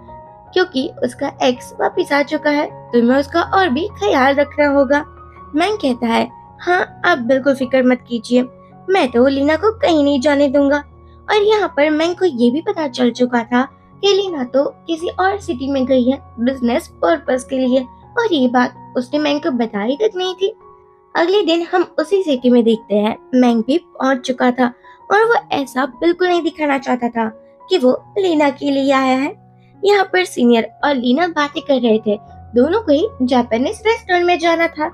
क्योंकि उसका एक्स वापिस आ चुका है, तुम्हें उसका और भी ख्याल रखना होगा। मैंग कहता है, हाँ आप बिल्कुल फिक्र मत कीजिए, मैं तो लीना को कहीं नहीं जाने दूंगा। और यहाँ पर मैंग को ये भी पता चल चुका था कि लीना तो किसी और सिटी में गई है बिजनेस पर्पस के लिए, और ये बात उसने मैंग को बताई तक नहीं थी। अगले दिन हम उसी सिटी में देखते हैं मैंग भी पहुंच चुका था और वो ऐसा बिल्कुल नहीं दिखाना चाहता था कि वो लीना के लिए आया है। यहाँ पर सीनियर और लीना बातें कर रहे थे। दोनों को ही जापानीज रेस्टोरेंट में जाना था।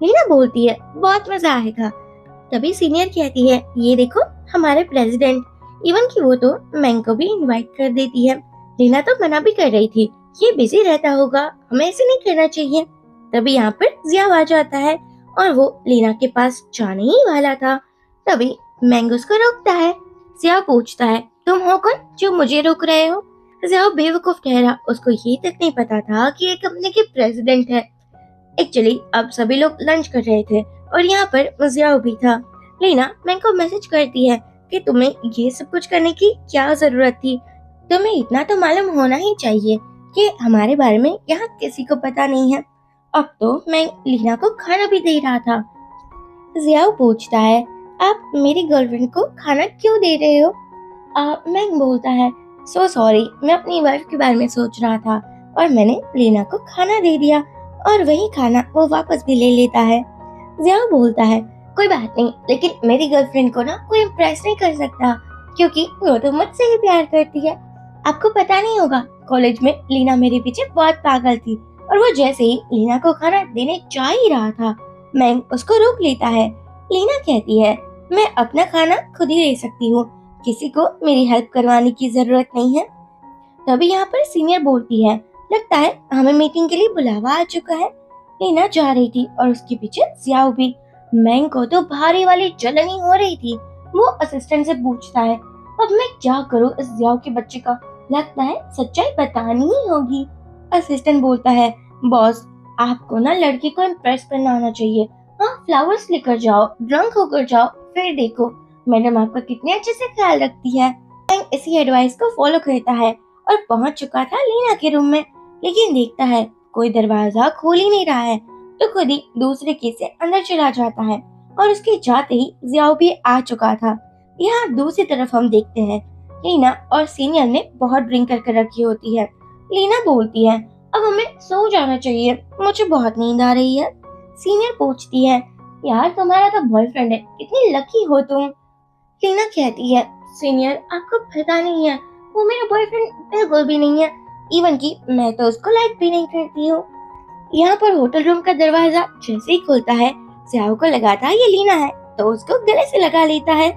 लीना बोलती है, बहुत मजा आएगा। तभी सीनियर कहती है, ये देखो हमारे प्रेसिडेंट। इवन की वो तो मैंग को भी इनवाइट कर देती है। लीना तो मना भी कर रही थी, ये बिजी रहता होगा, हमें ऐसे नहीं करना चाहिए। तभी यहाँ पर जिया आ जाता है और वो लीना के पास जाने ही वाला था। तभी मैंग उसको रोकता है। जिया पूछता है, तुम हो कौन जो मुझे रोक रहे हो? जिया बेवकूफ ठहरा, उसको ये तक नहीं पता था कि ये कंपनी के प्रेसिडेंट है। एक्चुअली अब सभी लोग लंच कर रहे थे और यहाँ पर जिया भी था। लीना मैंग को मैसेज करती है कि तुम्हें ये सब कुछ करने की क्या जरूरत थी, तुम्हें इतना तो मालूम होना ही चाहिए कि हमारे बारे में यहाँ किसी को पता नहीं है। अब तो मैं लीना को खाना भी दे रहा था। जिया पूछता है, आप मेरी गर्लफ्रेंड को खाना क्यों दे रहे हो? मैंग बोलता है, सो सॉरी, मैं अपनी वाइफ के बारे में सोच रहा था और मैंने लीना को खाना दे दिया, और वही खाना वो वापस भी ले लेता है। जिया बोलता है, कोई बात नहीं, लेकिन मेरी गर्लफ्रेंड को ना कोई इम्प्रेस नहीं कर सकता क्योंकि वो तो मुझसे ही प्यार करती है। आपको पता नहीं होगा, कॉलेज में लीना मेरे पीछे बहुत पागल थी और वो जैसे ही लीना को खाना देने जा ही रहा था, मैंग उसको रोक लेता है। लीना कहती है, मैं अपना खाना खुद ही ले सकती हूँ, किसी को मेरी हेल्प करवाने की जरूरत नहीं है। तभी यहाँ पर सीनियर बोलती है, लगता है हमें मीटिंग के लिए बुलावा आ चुका है। लीना जा रही थी और उसके पीछे जियाओ भी। मैंग को तो भारी वाली जलन ही हो रही थी। वो असिस्टेंट से पूछता है, अब मैं क्या करूँ इस जियाओ के बच्चे का, लगता है सच्चाई बतानी ही होगी। असिस्टेंट बोलता है, बॉस आपको ना लड़की को इम्प्रेस करना आना चाहिए। हाँ फ्लावर्स लेकर जाओ, ड्रंक होकर जाओ, फिर देखो मैडम आपका कितने अच्छे से ख्याल रखती है। मैंग इसी एडवाइस को फॉलो करता है और पहुंच चुका था लीना के रूम में, लेकिन देखता है कोई दरवाजा खोल ही नहीं रहा है, तो खुद ही दूसरे की से अंदर चला जाता है और उसके जाते ही जियाओ भी आ चुका था। यहाँ दूसरी तरफ हम देखते हैं लीना और सीनियर ने बहुत ड्रिंक करके रखी होती है। लीना बोलती है, अब हमें सो जाना चाहिए, मुझे बहुत नींद आ रही है। सीनियर पूछती है, यार तुम्हारा तो बॉयफ्रेंड है, कितनी लकी हो तुम। लीना कहती है, सीनियर आपको पता नहीं है, वो मेरा बॉयफ्रेंड बिल्कुल भी नहीं है, इवन कि मैं तो उसको लाइक भी नहीं करती हूँ। यहाँ पर होटल रूम का दरवाजा जैसे ही खुलता है, जियाओ को लगाता है ये लीना है, तो उसको गले से लगा लेता है,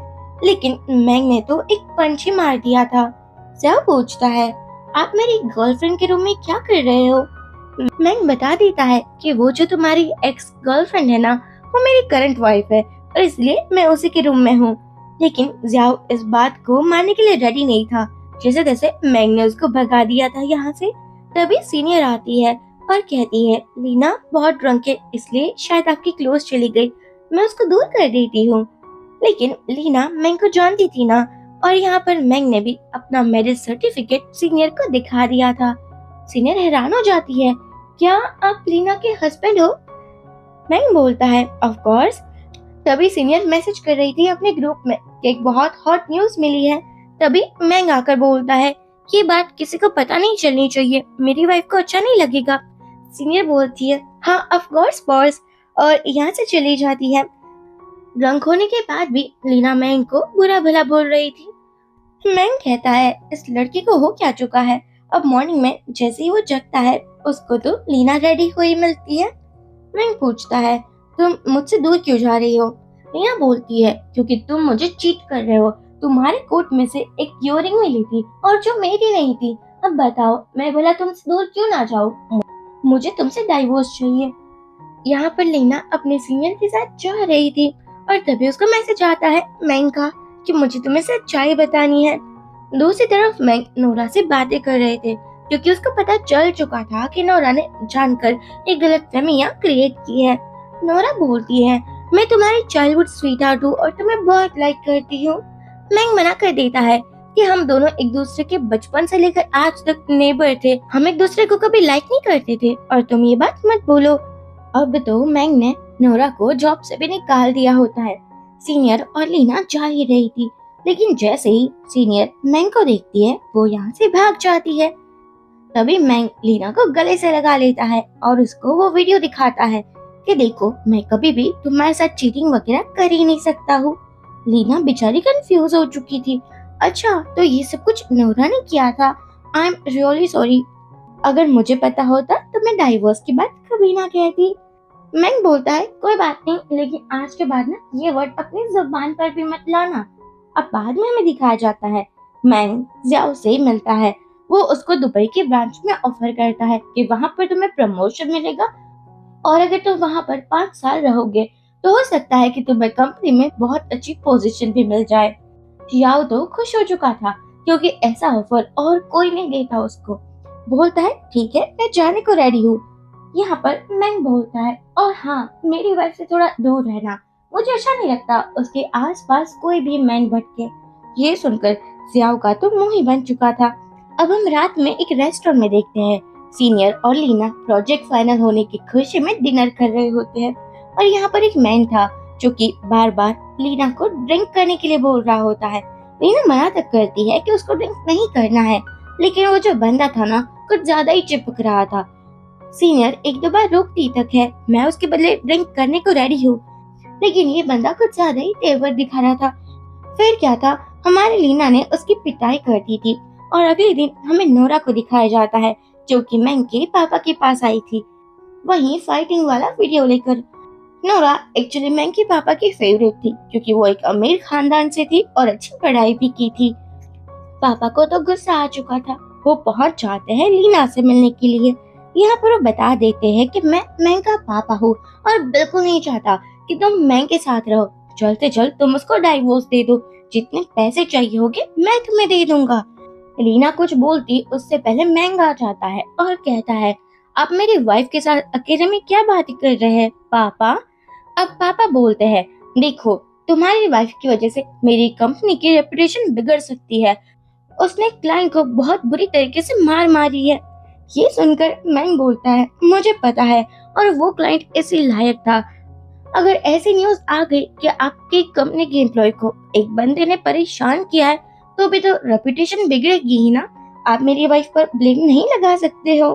लेकिन मैंग ने तो एक पंच ही मार दिया था। जियाओ पूछता है, आप मेरी गर्लफ्रेंड के रूम में क्या कर रहे हो? मैंग बता देता है कि वो जो तुम्हारी एक्स गर्लफ्रेंड है ना, वो मेरी करंट वाइफ है और इसलिए मैं उसी के रूम में हूँ। लेकिन जियाओ इस बात को मानने के लिए रेडी नहीं था, जैसे तैसे मैंग ने उसको भगा दिया था यहाँ से। तभी सीनियर आती है और कहती है लीना बहुत ड्रंक है, इसलिए शायद आपकी क्लोज चली गई, मैं उसको दूर कर देती हूँ। लेकिन लीना मैंग को जानती थी ना, और यहाँ पर मैंग ने भी अपना मैरिज सर्टिफिकेट सीनियर को दिखा दिया था। सीनियर हैरान हो जाती है, क्या आप लीना के हस्बैंड हो? मैंग बोलता है ऑफ कोर्स। तभी सीनियर मैसेज कर रही थी अपने ग्रुप में कि एक बहुत हॉट न्यूज मिली है। तभी मैंग आकर बोलता है ये बात किसी को पता नहीं चलनी चाहिए, मेरी वाइफ को अच्छा नहीं लगेगा। सीनियर बोलती है हाँ ऑफ कोर्स बॉस, और यहाँ से चली जाती है। ड्रंक होने के बाद भी लीना मैंग को बुरा भला बोल रही थी। मैंग कहता है इस लड़की को हो क्या चुका है। अब मॉर्निंग में जैसे ही वो जगता है उसको तो लीना रेडी हुई मिलती है। मैंग पूछता है तुम मुझसे दूर क्यों जा रही हो? लीना बोलती है क्योंकि तुम मुझे चीट कर रहे हो, तुम्हारे कोट में से एक इयररिंग मिली थी और जो मेरी नहीं थी। अब बताओ मैं बोला तुमसे दूर क्यों ना जाऊं, मुझे तुमसे डाइवोर्स चाहिए। यहाँ पर लीना अपने सीनियर के साथ जा रही थी और तभी उसको मैसेज आता है मैंग का कि मुझे तुम्हें सच्चाई बतानी है। दूसरी तरफ मैंग नोरा से बातें कर रहे थे क्योंकि उसको पता चल चुका था कि नोरा ने जानकर एक गलतफहमी यहाँ क्रिएट की है। नोरा बोलती है मैं तुम्हारी चाइल्डहुड स्वीटहार्ट हूँ और तुम्हें बहुत लाइक करती हूँ। मैंग मना कर देता है कि हम दोनों एक दूसरे के बचपन से लेकर आज तक नेबर थे, हम एक दूसरे को कभी लाइक नहीं करते थे और तुम ये बात मत बोलो। अब तो मैंग ने नोरा को जॉब से भी निकाल दिया होता है। सीनियर और लीना जा ही रही थी, लेकिन जैसे ही सीनियर मैंग को देखती है वो यहाँ से भाग जाती है। तभी मैंग लीना को गले से लगा लेता है और उसको वो वीडियो दिखाता है कि देखो मैं कभी भी तुम्हारे साथ चीटिंग वगैरह कर ही नहीं सकता हूँ। लीना बेचारी कंफ्यूज हो चुकी थी, अच्छा तो ये सब कुछ नोरा ने किया था, आई एम रियली सॉरी, अगर मुझे पता होता तो मैं डाइवोर्स की बात कभी ना कहती। मैंग बोलता है कोई बात नहीं, लेकिन आज के बाद ना ये वर्ड अपनी जुबान पर भी मत लाना। अब बाद में हमें दिखाया जाता है मैंग जियाओ से मिलता है, वो उसको दुबई के ब्रांच में ऑफर करता है कि वहाँ पर तुम्हें प्रमोशन मिलेगा और अगर तुम वहाँ पर 5 साल रहोगे तो हो सकता है कि तुम्हें कंपनी में बहुत अच्छी पोजीशन भी मिल जाए। जियाओ तो खुश हो चुका था क्योंकि ऐसा ऑफर और कोई नहीं देता उसको। बोलता है ठीक है मैं जाने को रेडी हूँ। यहाँ पर मैंग बोलता है और हाँ मेरी वाइफ से थोड़ा दूर रहना, मुझे अच्छा नहीं लगता उसके आसपास कोई भी मैन भटके। ये सुनकर जियाओ का तो मुंह ही बन चुका था। अब हम रात में एक रेस्टोरेंट में देखते हैं सीनियर और लीना प्रोजेक्ट फाइनल होने की खुशी में डिनर कर रहे होते हैं और यहाँ पर एक मैन था जो कि बार बार लीना को ड्रिंक करने के लिए बोल रहा होता है। लीना मना तक करती है कि उसको ड्रिंक नहीं करना है, लेकिन वो जो बंदा था ना कुछ ज्यादा ही चिपक रहा था। सीनियर एक दो बार रोकती तक है, मैं उसके बदले ड्रिंक करने को रेडी हूँ, लेकिन ये बंदा कुछ ज्यादा ही तेवर दिखा रहा था। फिर क्या था, हमारी लीना ने उसकी पिटाई कर दी थी और अगले दिन हमें नोरा को दिखाया जाता है जो कि मैंग के पापा के पास आई थी, वहीं फाइटिंग वाला वीडियो लेकर। नोरा एक्चुअली मैंग के पापा की फेवरेट थी क्योंकि वो एक अमीर खानदान से थी और अच्छी पढ़ाई भी की थी। पापा को तो गुस्सा आ चुका था, वो पहुंच जाते हैं लीना से मिलने के लिए। यहाँ पर वो बता देते हैं कि मैं मैंग का पापा हूँ और बिल्कुल नहीं चाहता कि तुम मैंग के साथ रहो, जल्द से जल्द तुम उसको डाइवोर्स दे दो, जितने पैसे चाहिए होंगे मैं तुम्हें दे दूंगा। लीना कुछ बोलती उससे पहले मैंग आ जाता है और कहता है आप मेरी वाइफ के साथ अकेले में क्या बातें कर रहे हैं पापा। अब पापा बोलते हैं देखो तुम्हारी वाइफ की वजह से मेरी कंपनी की रेपुटेशन बिगड़ सकती है, उसने क्लाइंट को बहुत बुरी तरीके से मार मारी है। ये सुनकर मैंग बोलता है मुझे पता है और वो क्लाइंट इसी लायक था, अगर ऐसी न्यूज आ गई कि आपकी कंपनी के एम्प्लॉय को एक बंदे ने परेशान किया है तो भी तो रेपुटेशन बिगड़ेगी ही ना, आप मेरी वाइफ पर ब्लेम नहीं लगा सकते हो।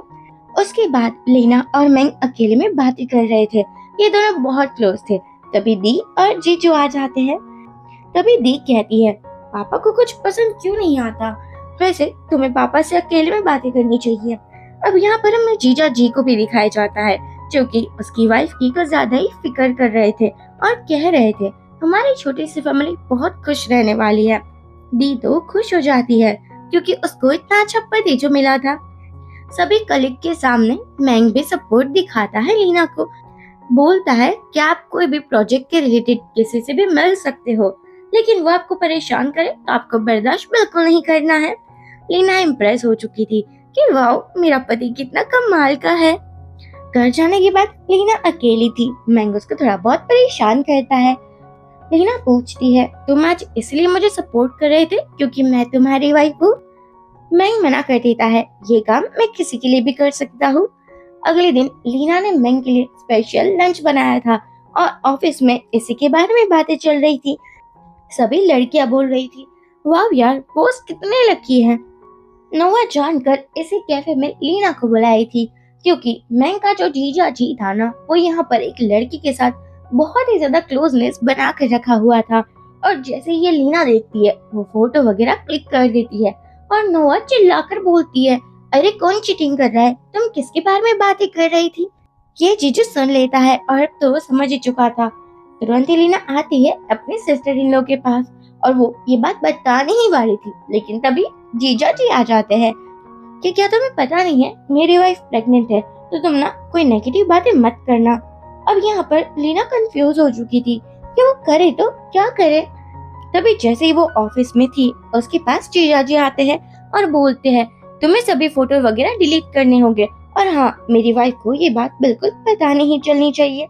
उसके बाद लीना और मैंग अकेले में बातें कर रहे थे, ये दोनों बहुत क्लोज थे। तभी दी और जीजू आ जाते हैं। तभी दी कहती है पापा को कुछ पसंद क्यों नहीं आता, वैसे तुम्हें पापा से अकेले में बातें करनी चाहिए। अब यहाँ पर हमें जीजा जी को भी दिखाया जाता है जो कि उसकी वाइफ की कुछ ज्यादा ही फिक्र कर रहे थे और कह रहे थे हमारी छोटी सी फैमिली बहुत खुश रहने वाली है। दी तो खुश हो जाती है क्योंकि उसको इतना अच्छा पति जो मिला था। सभी कलीग के सामने मैंग भी सपोर्ट दिखाता है लीना को, बोलता है कि आप कोई भी प्रोजेक्ट के रिलेटेड किसी से भी मिल सकते हो, लेकिन वो आपको परेशान करे तो आपको बर्दाश्त बिल्कुल नहीं करना है। लीना इम्प्रेस हो चुकी थी कि वाह, मेरा पति कितना कमाल का है। घर जाने के बाद लीना अकेली थी। मैंग उसको थोड़ा बहुत परेशान करता है। लीना पूछती है, तुम आज इसलिए मुझे सपोर्ट कर रहे थे क्योंकि मैं तुम्हारी वाइफ हूँ? मैंग मना कर देता है, ये काम मैं किसी के लिए भी कर सकता हूँ। अगले दिन लीना ने मैंग के लिए स्पेशल लंच बनाया था और ऑफिस में इसी के बारे में बातें चल रही थी। सभी लड़कियां बोल रही थी, वाह यार, बॉस कितने लकी हैं। नोआ जानकर इसी कैफे में लीना को बुलाई थी क्योंकि मैंग का जो जीजा जी था ना, वो यहाँ पर एक लड़की के साथ बहुत ही ज्यादा क्लोजनेस बना कर रखा हुआ था। और जैसे ये लीना देखती है, वो फोटो वगैरह क्लिक कर देती है और नोआ चिल्लाकर बोलती है, अरे कौन चीटिंग कर रहा है, तुम किसके बारे में बातें कर रही थी? ये जीजू सुन लेता है और अब तो वो समझ ही चुका था। तुरंत ही लीना आती है अपने सिस्टर इन लॉ के पास और वो ये बात बताने ही वाली थी, लेकिन तभी जीजा जी आ जाते हैं कि क्या तुम्हें पता नहीं है मेरी वाइफ प्रेग्नेंट है, तो तुम ना कोई नेगेटिव बातें मत करना। अब यहाँ पर लीना कंफ्यूज हो चुकी थी कि वो करे तो क्या करे। तभी जैसे ही वो ऑफिस में थी, उसके पास जीजा जी आते हैं और बोलते हैं, तुम्हें सभी फोटो वगैरह डिलीट करने होंगे और हाँ, मेरी वाइफ को ये बात बिल्कुल पता नहीं चलनी चाहिए।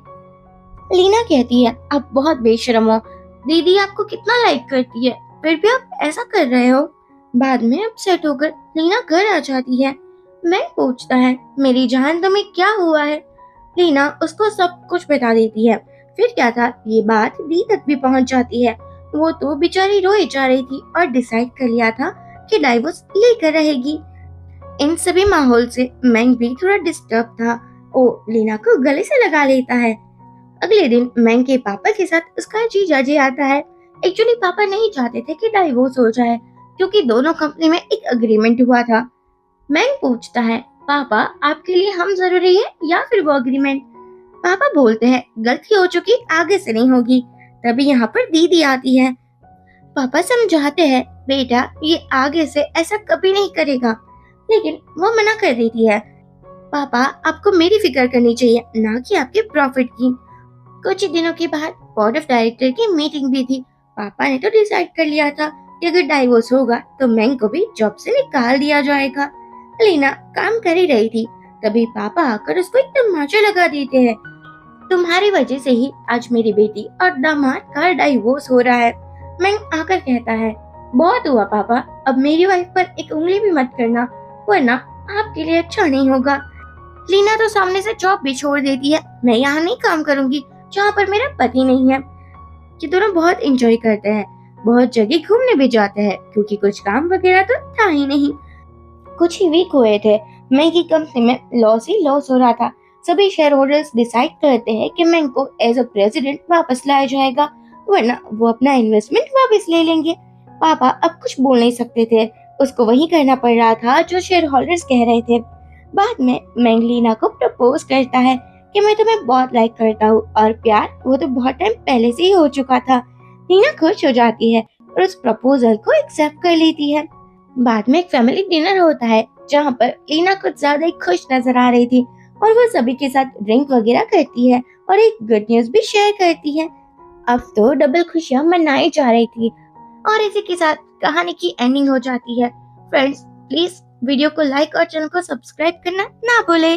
लीना कहती है, आप बहुत बेशर्म हो, दीदी आपको कितना लाइक करती है, फिर भी आप ऐसा कर रहे हो। बाद में अपसेट होकर लीना घर आ जाती है। मैं पूछता है, मेरी जान तुम्हें क्या हुआ है? लीना उसको सब कुछ बता देती है। फिर क्या था, ये बात दी तक भी पहुंच जाती है। वो तो बेचारी रोए जा रही थी और डिसाइड कर लिया था कि डाइवोर्स लेकर रहेगी। इन सभी माहौल से मैंग भी थोड़ा डिस्टर्ब था। वो लीना को गले से लगा लेता है। अगले दिन मैंग के पापा के साथ उसका जीजा जी आता है। एक्चुअली पापा नहीं चाहते थे कि डाइवोर्स हो जाए क्योंकि दोनों कंपनी में एक अग्रीमेंट हुआ था। मैंग पूछता है, पापा आपके लिए हम जरूरी है या फिर वो अग्रीमेंट? पापा बोलते हैं, गलती हो चुकी, आगे से नहीं होगी। तभी यहाँ पर दीदी आती है। पापा समझाते हैं, बेटा ये आगे से ऐसा कभी नहीं करेगा, लेकिन वो मना कर देती है। पापा आपको मेरी फिक्र करनी चाहिए, ना कि आपके प्रॉफिट की। कुछ दिनों के बाद बोर्ड ऑफ डायरेक्टर की मीटिंग भी थी। पापा ने तो डिसाइड कर लिया था कि अगर डाइवोर्स होगा तो मैंग को भी जॉब से निकाल दिया जाएगा। लीना काम कर ही रही थी, तभी पापा आकर उसको एक तमाचा लगा देते हैं। तुम्हारी वजह से ही आज मेरी बेटी और दामाद का डाइवोर्स हो रहा है। मैंग आकर कहता है, बहुत हुआ पापा, अब मेरी वाइफ पर एक उंगली भी मत करना, वरना आपके लिए अच्छा नहीं होगा। लीना तो सामने से जॉब भी छोड़ देती है। मैं यहाँ नहीं काम करूंगी जहाँ पर मेरा पति नहीं है। ये दोनों बहुत एंजॉय करते हैं, बहुत जगह घूमने भी जाते हैं क्योंकि कुछ काम वगैरह तो था ही नहीं। कुछ ही वीक हुए थे, मैंग की कंपनी में लॉस ही लॉस हो रहा था। सभी शेयर होल्डर्स डिसाइड करते हैं कि मैंग को एज अ प्रेसिडेंट वापस लाया जाएगा, वरना वो अपना इन्वेस्टमेंट वापस ले लेंगे। पापा अब कुछ बोल नहीं सकते थे, उसको वही करना पड़ रहा था जो शेयर होल्डर्स कह रहे थे। बाद में मैंग लीना को प्रपोज करता है कि मैं तुम्हें बहुत लाइक करता हूँ, और प्यार वो तो बहुत टाइम पहले से ही हो चुका था। लीना खुश हो जाती है और उस प्रपोजल को एक्सेप्ट कर लेती है। बाद में एक फैमिली डिनर होता है जहाँ पर लीना कुछ ज्यादा ही खुश नजर आ रही थी और वो सभी के साथ ड्रिंक वगैरह करती है और एक गुड न्यूज भी शेयर करती है। अब तो डबल खुशियां मनाई जा रही थी और इसी के साथ कहानी की एंडिंग हो जाती है। फ्रेंड्स, प्लीज वीडियो को लाइक और चैनल को सब्सक्राइब करना ना भूले।